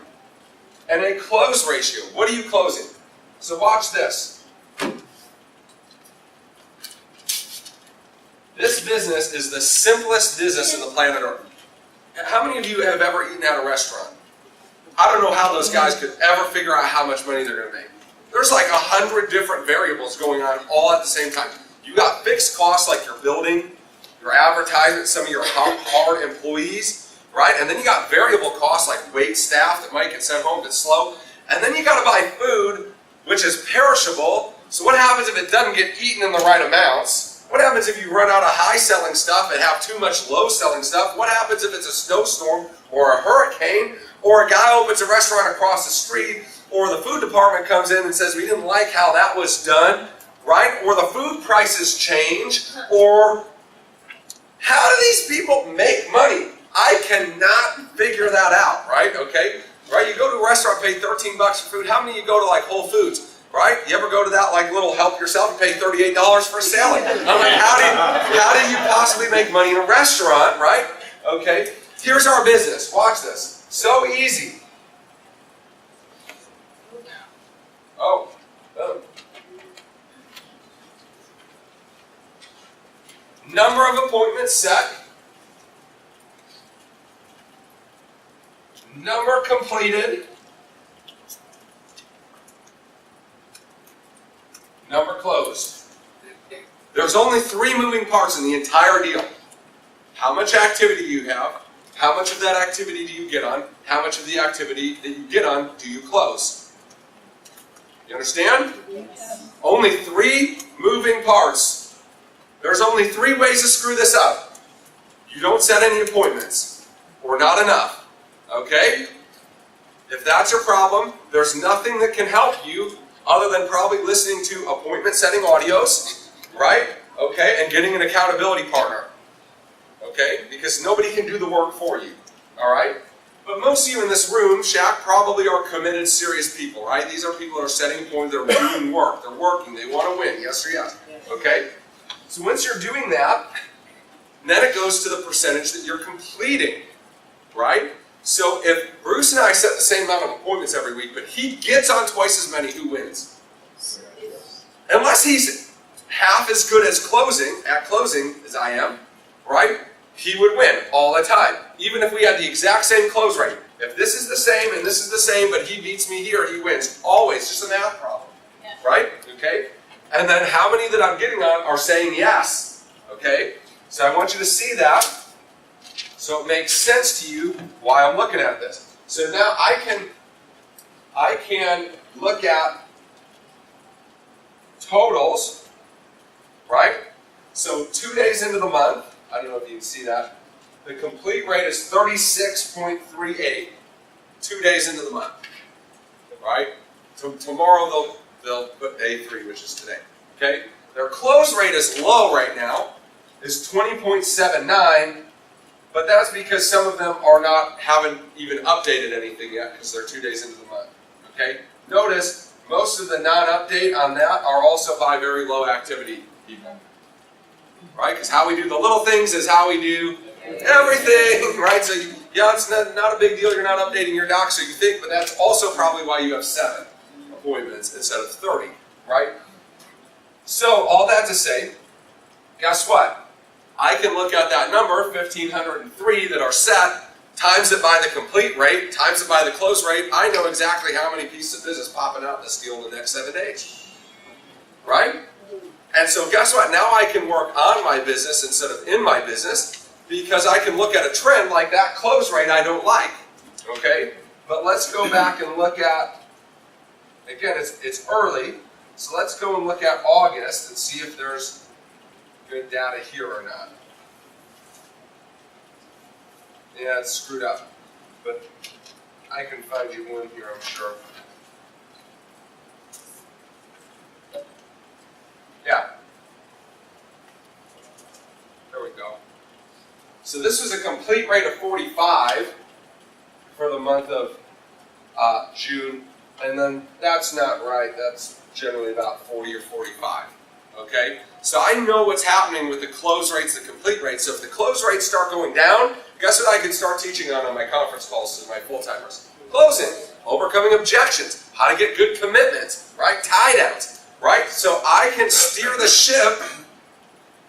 And a close ratio. What are you closing? So watch this. This business is the simplest business on the planet Earth. How many of you have ever eaten at a restaurant? I don't know how those guys could ever figure out how much money they're going to make. There's like 100 different variables going on all at the same time. You got fixed costs like your building, your advertisement, some of your hard employees, right? And then you got variable costs like wait staff that might get sent home that's slow. And then you got to buy food, which is perishable. So what happens if it doesn't get eaten in the right amounts? What happens if you run out of high-selling stuff and have too much low-selling stuff? What happens if it's a snowstorm or a hurricane or a guy opens a restaurant across the street or the food department comes in and says we didn't like how that was done, right? Or the food prices change, or how do these people make money? I cannot figure that out, right? Okay? Right? You go to a restaurant, pay $13 for food. How many of you go to like Whole Foods right? You ever go to that like little help yourself and pay $38 for a salad? I'm like, how do you possibly make money in a restaurant, right? Okay, here's our business. Watch this. So easy. Oh, boom. Number of appointments set. Number completed. Number closed. There's only 3 moving parts in the entire deal. How much activity do you have? How much of that activity do you get on? How much of the activity that you get on do you close? You understand? Yes. Only 3 moving parts. There's only 3 ways to screw this up. You don't set any appointments, or not enough. Okay? If that's your problem, there's nothing that can help you other than probably listening to appointment setting audios, right? Okay, and getting an accountability partner. Okay? Because nobody can do the work for you. Alright? But most of you in this room, Shaq, probably are committed, serious people, right? These are people that are setting points, they're doing work, they're working, they want to win, yes or yes? Okay? So once you're doing that, then it goes to the percentage that you're completing, right? So if Bruce and I set the same amount of appointments every week, but he gets on twice as many, who wins? Unless he's half as good at closing as I am, right? He would win all the time. Even if we had the exact same close rate. If this is the same and this is the same, but he beats me here, he wins. Always, just a math problem, right? Okay? And then how many that I'm getting on are saying yes, okay? So I want you to see that. So it makes sense to you why I'm looking at this. So now I can look at totals, right? So 2 days into the month, I don't know if you can see that, the complete rate is 36.38. 2 days into the month, right? Tomorrow they'll put day 3, which is today, okay? Their close rate is low right now, is 20.79. But that's because some of them haven't even updated anything yet because they're 2 days into the month. Okay? Notice most of the non-update on that are also by very low activity people. Right? Because how we do the little things is how we do everything. Right? So yeah, it's not a big deal. You're not updating your doc, so you think, but that's also probably why you have 7 appointments instead of 30. Right? So all that to say, guess what? I can look at that number, 1,503, that are set, times it by the complete rate, times it by the close rate. I know exactly how many pieces of business popping out in this deal in the next 7 days. Right? And so guess what? Now I can work on my business instead of in my business because I can look at a trend like that close rate I don't like. Okay? But let's go back and look at, again, it's early, so let's go and look at August and see if there's good data here or not. Yeah, it's screwed up, but I can find you one here, I'm sure. Yeah. There we go. So this was a complete rate of 45 for the month of June, and then that's not right. That's generally about 40 or 45. Okay? So I know what's happening with the close rates, the complete rates. So if the close rates start going down, guess what I can start teaching on my conference calls to my full-timers? Closing, overcoming objections, how to get good commitments, right? Tie downs, right? So I can steer the ship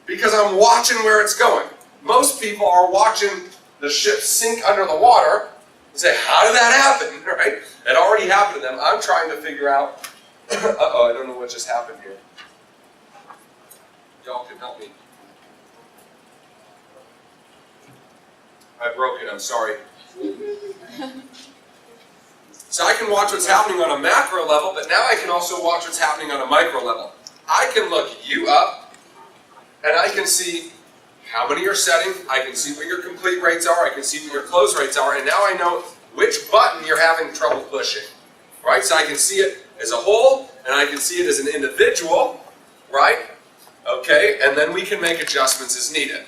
because I'm watching where it's going. Most people are watching the ship sink under the water and say, how did that happen, right? It already happened to them. I'm trying to figure out, uh-oh, I don't know what just happened here. Y'all can help me. I broke it, I'm sorry. So I can watch what's happening on a macro level, but now I can also watch what's happening on a micro level. I can look you up, and I can see how many you're setting, I can see what your complete rates are, I can see what your close rates are, and now I know which button you're having trouble pushing. Right? So I can see it as a whole, and I can see it as an individual, right? Okay, and then we can make adjustments as needed.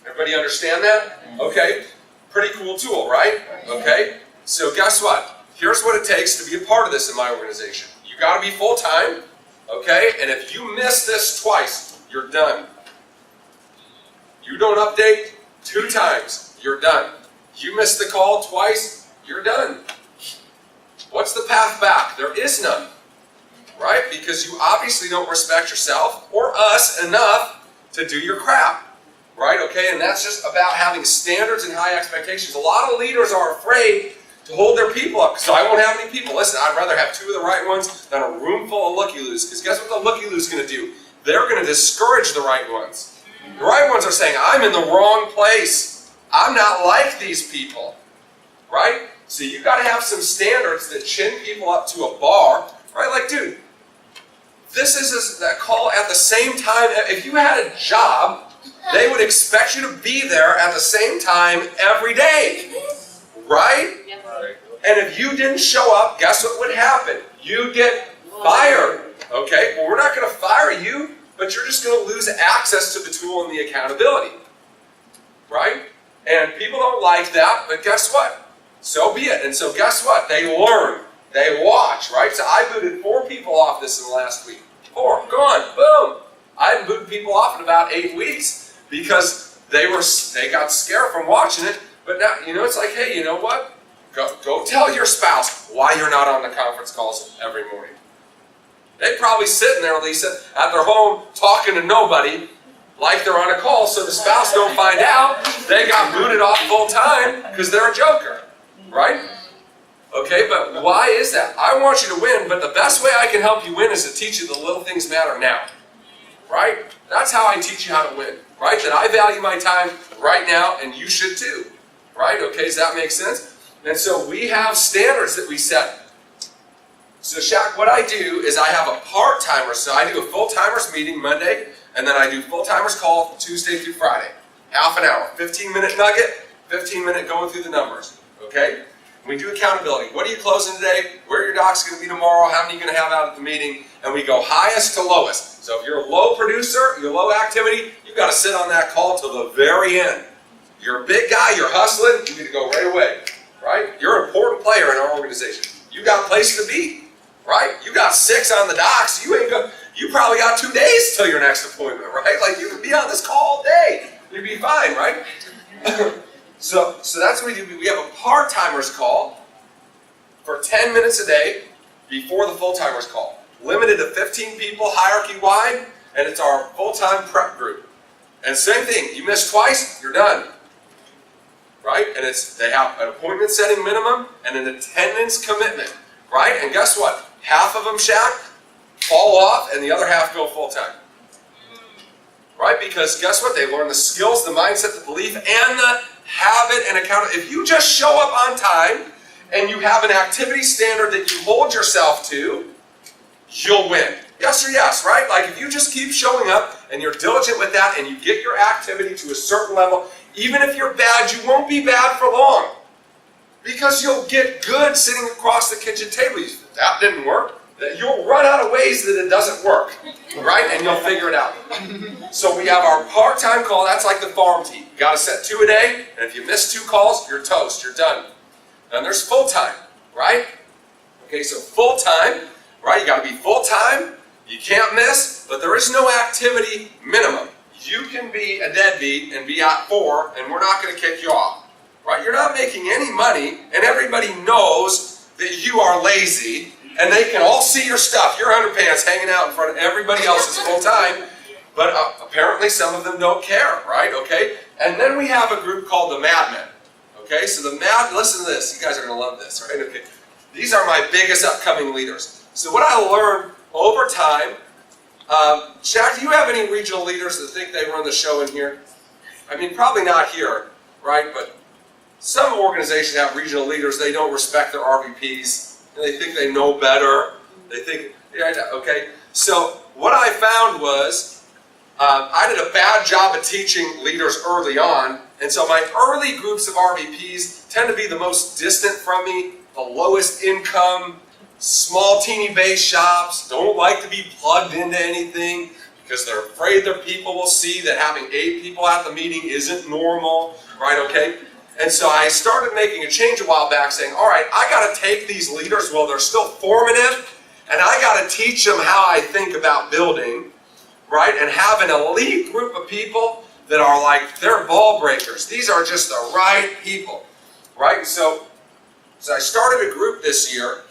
Everybody understand that? Okay, pretty cool tool, right? Okay, so guess what? Here's what it takes to be a part of this in my organization. You got to be full-time, okay? And if you miss this twice, you're done. You don't update 2 times, you're done. You miss the call twice, you're done. What's the path back? There is none, right? Because you obviously don't respect yourself or us enough to do your crap, right? Okay, and that's just about having standards and high expectations. A lot of leaders are afraid to hold their people up, so I won't have any people. Listen, I'd rather have 2 of the right ones than a room full of looky-loos, because guess what the looky-loos going to do? They're going to discourage the right ones. The right ones are saying, I'm in the wrong place. I'm not like these people, right? So you got to have some standards that chin people up to a bar, right? Like, dude, this is a call at the same time. If you had a job, they would expect you to be there at the same time every day, right? And if you didn't show up, guess what would happen? You'd get fired, okay? Well, we're not going to fire you, but you're just going to lose access to the tool and the accountability, right? And people don't like that, but guess what? So be it. And so guess what? They learn. They watch, right? So I booted 4 people off this in the last week. 4, gone, boom. I hadn't booted people off in about 8 weeks because they got scared from watching it. But now, it's like, hey, you know what? Go tell your spouse why you're not on the conference calls every morning. They're probably sitting there, Lisa, at their home talking to nobody like they're on a call, so the spouse don't find out they got booted off full time because they're a joker. Right? Okay, but why is that? I want you to win, but the best way I can help you win is to teach you the little things matter now. Right? That's how I teach you how to win. Right? That I value my time right now, and you should too. Right? Okay, does that make sense? And so we have standards that we set. So Shaq, what I do is I have a part-timer. So I do a full-timers meeting Monday, and then I do full-timers call Tuesday through Friday. Half an hour, 15-minute nugget, 15-minute going through the numbers. Okay? We do accountability. What are you closing today? Where are your docs going to be tomorrow? How many are you going to have out at the meeting? And we go highest to lowest. So if you're a low producer, you're low activity, you've got to sit on that call till the very end. You're a big guy, you're hustling, you need to go right away. Right? You're an important player in our organization. You got a place to be. Right? You got 6 on the docs. You probably got 2 days till your next appointment. Right? Like you could be on this call all day. You'd be fine, right? So that's what we do. We have a part-timers call for 10 minutes a day before the full-timers call. Limited to 15 people, hierarchy-wide, and it's our full-time prep group. And same thing, you miss twice, you're done. Right? And they have an appointment setting minimum and an attendance commitment. Right? And guess what? Half of them, Shaq, fall off and the other half go full-time. Right? Because guess what? They learn the skills, the mindset, the belief, and the habit and account. If you just show up on time and you have an activity standard that you hold yourself to, you'll win. Yes or yes, right? Like if you just keep showing up and you're diligent with that and you get your activity to a certain level, even if you're bad, you won't be bad for long. Because you'll get good sitting across the kitchen table. That didn't work. You'll run out of ways that it doesn't work, right? And you'll figure it out. So we have our part-time call. That's like the farm team. You got to set 2 a day, and if you miss 2 calls, you're toast. You're done. And there's full-time, right? Okay, so full-time, right? You got to be full-time. You can't miss, but there is no activity minimum. You can be a deadbeat and be at 4, and we're not going to kick you off, right? You're not making any money, and everybody knows that you are lazy. And they can all see your stuff, your underpants hanging out in front of everybody else's full time. But apparently some of them don't care, right? Okay? And then we have a group called the Madmen. Okay? So listen to this. You guys are going to love this, right? Okay. These are my biggest upcoming leaders. So what I learned over time, Shaq, do you have any regional leaders that think they run the show in here? I mean, probably not here, right? But some organizations have regional leaders. They don't respect their RVPs. They think they know better. They think, yeah, okay. So what I found was I did a bad job of teaching leaders early on. And so my early groups of RVPs tend to be the most distant from me, the lowest income, small teeny base shops, don't like to be plugged into anything because they're afraid their people will see that having 8 people at the meeting isn't normal, right, okay? And so I started making a change a while back saying, all right, I got to take these leaders while they're still formative And I got to teach them how I think about building, right? And have an elite group of people that are like, they're ball breakers. These are just the right people, right? So I started a group this year,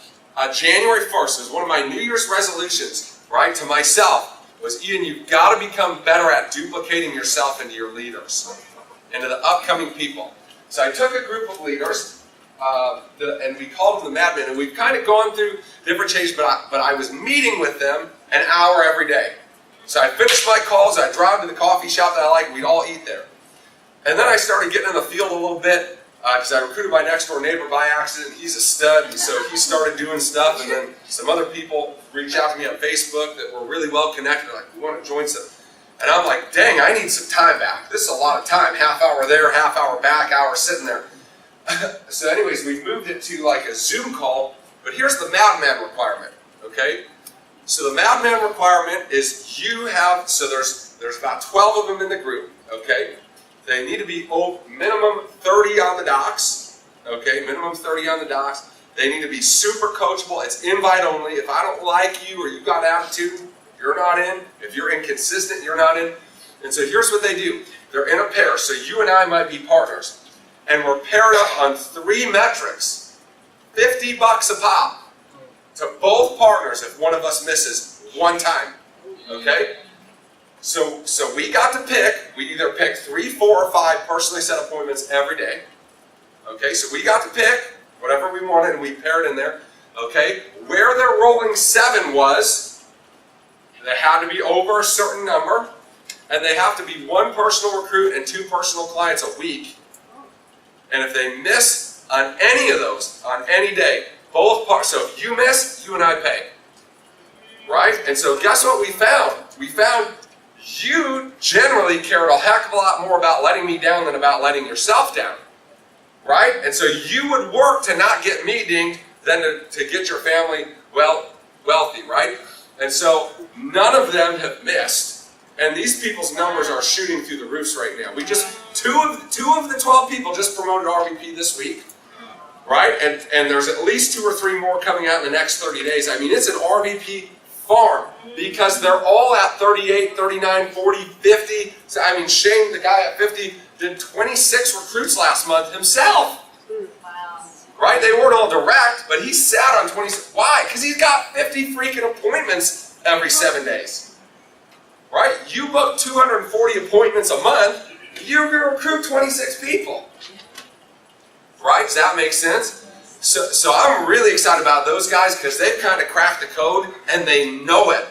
January 1st. It was one of my New Year's resolutions, right, to myself, was, Ian, you've got to become better at duplicating yourself into your leaders, into the upcoming people. So I took a group of leaders, and we called them the Madmen, and we've kind of gone through different changes, but I was meeting with them an hour every day. So I finished my calls, I'd drive to the coffee shop that I like, we'd all eat there. And then I started getting in the field a little bit, because I recruited my next door neighbor by accident. He's a stud, and so he started doing stuff, and then some other people reached out to me on Facebook that were really well connected, like, we want to join some. And I'm like, dang, I need some time back. This is a lot of time, half hour there, half hour back, hour sitting there. So anyways, we've moved it to like a Zoom call, but here's the Madman requirement, okay? So the Madman requirement is you have, so there's about 12 of them in the group, okay? They need to be minimum 30 on the docks, okay? Minimum 30 on the docks. They need to be super coachable. It's invite only. If I don't like you or you got attitude, you're not in. If you're inconsistent, you're not in. And so here's what they do. They're in a pair. So you and I might be partners. And we're paired up on 3 metrics. $50 a pop to both partners if one of us misses one time, okay? So we got to pick, we either pick 3, 4, or 5 personally set appointments every day. Okay, so we got to pick whatever we wanted and we paired in there. Okay, where their rolling 7 was, they had to be over a certain number, and they have to be 1 personal recruit and 2 personal clients a week. And if they miss on any of those, on any day, both parts, so if you miss, you and I pay. Right? And so guess what we found? We found you generally cared a heck of a lot more about letting me down than about letting yourself down. Right? And so you would work to not get me dinged than to get your family wealthy, right? And so none of them have missed. And these people's numbers are shooting through the roofs right now. We just, two of the 12 people just promoted RVP this week. Right? And there's at least 2 or 3 more coming out in the next 30 days. I mean, it's an RVP farm because they're all at 38, 39, 40, 50. So, I mean, Shane, the guy at 50, did 26 recruits last month himself. Wow. Right? They weren't all direct, but he sat on 26. Why? Because he's got 50 freaking appointments every 7 days. Right? You book 240 appointments a month, you're going to recruit 26 people. Right? Does that make sense? So I'm really excited about those guys because they've kind of cracked the code and they know it.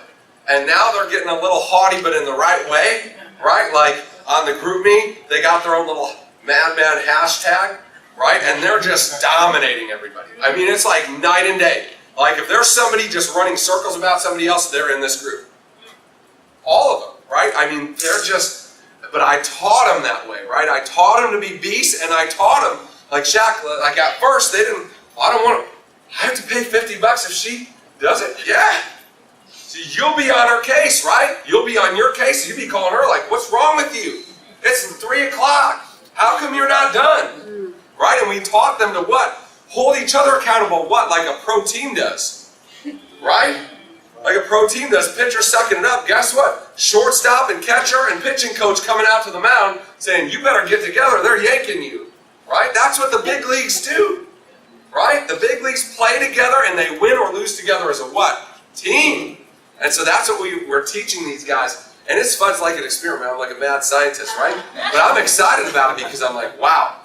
And now they're getting a little haughty but in the right way. Right? Like on the group me, they got their own little Madman hashtag. Right? And they're just dominating everybody. I mean, it's like night and day. Like if there's somebody just running circles about somebody else, they're in this group. All of them. Right? I mean, they're just, but I taught them that way. Right? I taught them to be beasts and I taught them. Like Shaq, like at first they didn't, I don't want to, I have to pay $50 if she does it. Yeah. So you'll be on her case, right? You'll be on your case. You'll be calling her like, what's wrong with you? It's 3 o'clock. How come you're not done? Right? And we taught them to what? Hold each other accountable, what? Like a pro team does. Right? Like a pro team does. Pitcher sucking it up. Guess what? Shortstop and catcher and pitching coach coming out to the mound saying, you better get together. They're yanking you. Right? That's what the big leagues do. Right? The big leagues play together and they win or lose together as a what? Team. And so that's what we're teaching these guys. And it's fun. It's like an experiment. I'm like a mad scientist, right? But I'm excited about it because I'm like, wow.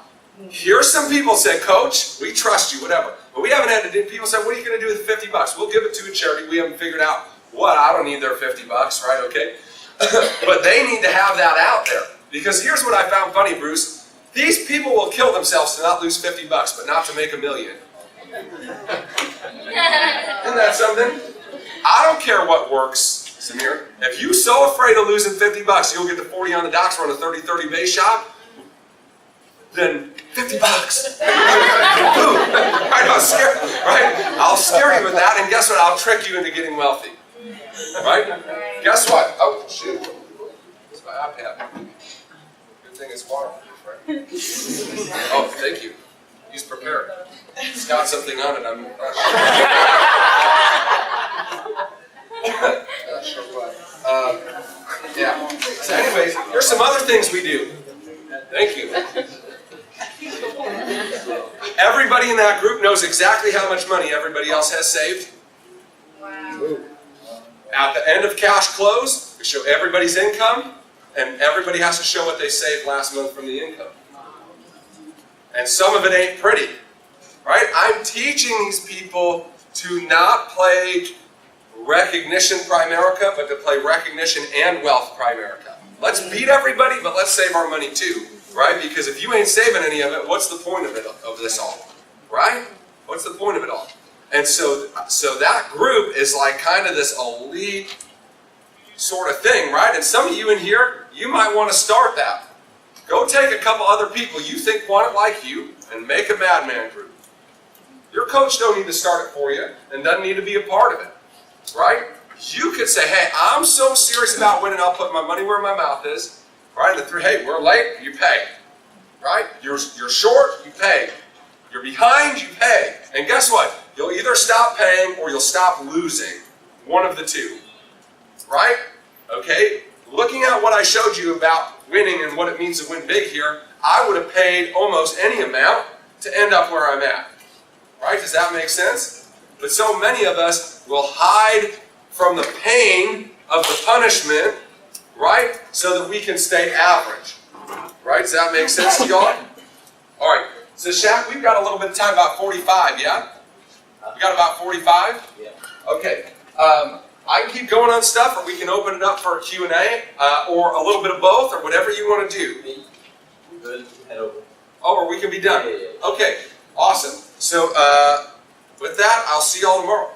Here's some people say, Coach, we trust you, whatever. But we haven't had to do, people say, what are you going to do with $50? We'll give it to a charity. We haven't figured out what. I don't need their $50, right? Okay. But they need to have that out there. Because here's what I found funny, Bruce. These people will kill themselves to not lose $50, but not to make $1 million. Isn't that something? I don't care what works, Samir. If you're so afraid of losing $50, you'll get the 40 on the docks, run a 30-30 base shop, then $50. I know, right? I'll scare you with that, and guess what? I'll trick you into getting wealthy. Right? Guess what? Oh, shoot. It's my iPad. Good thing it's waterproof. Oh, thank you. He's prepared. It's got something on it. I'm not sure. things we do. Thank you. Everybody in that group knows exactly how much money everybody else has saved. Wow. At the end of cash close, we show everybody's income, and everybody has to show what they saved last month from the income. And some of it ain't pretty, right? I'm teaching these people to not play recognition Primerica, but to play recognition and wealth Primerica. Let's beat everybody, but let's save our money too, right? Because if you ain't saving any of it, what's the point of it, of this all, right? What's the point of it all? And so that group is like kind of this elite sort of thing, right? And some of you in here, you might want to start that. Go take a couple other people you think want it like you and make a madman group. Your coach don't need to start it for you and doesn't need to be a part of it, right? You could say, hey, I'm so serious about winning, I'll put my money where my mouth is, right? And hey, we're late, you pay, right? You're short, you pay. You're behind, you pay. And guess what? You'll either stop paying or you'll stop losing. One of the two, right? Okay? Looking at what I showed you about winning and what it means to win big here, I would have paid almost any amount to end up where I'm at. Right? Does that make sense? But so many of us will hide from the pain of the punishment, right? So that we can stay average. Right? Does that make sense to y'all? Alright. So Shaq, we've got a little bit of time, about 45, yeah? We got about 45? Yeah. Okay. I can keep going on stuff, or we can open it up for a Q&A, or a little bit of both, or whatever you want to do. Good. Head over. Oh, or we can be done. Yeah. Okay, awesome. So with that, I'll see y'all tomorrow.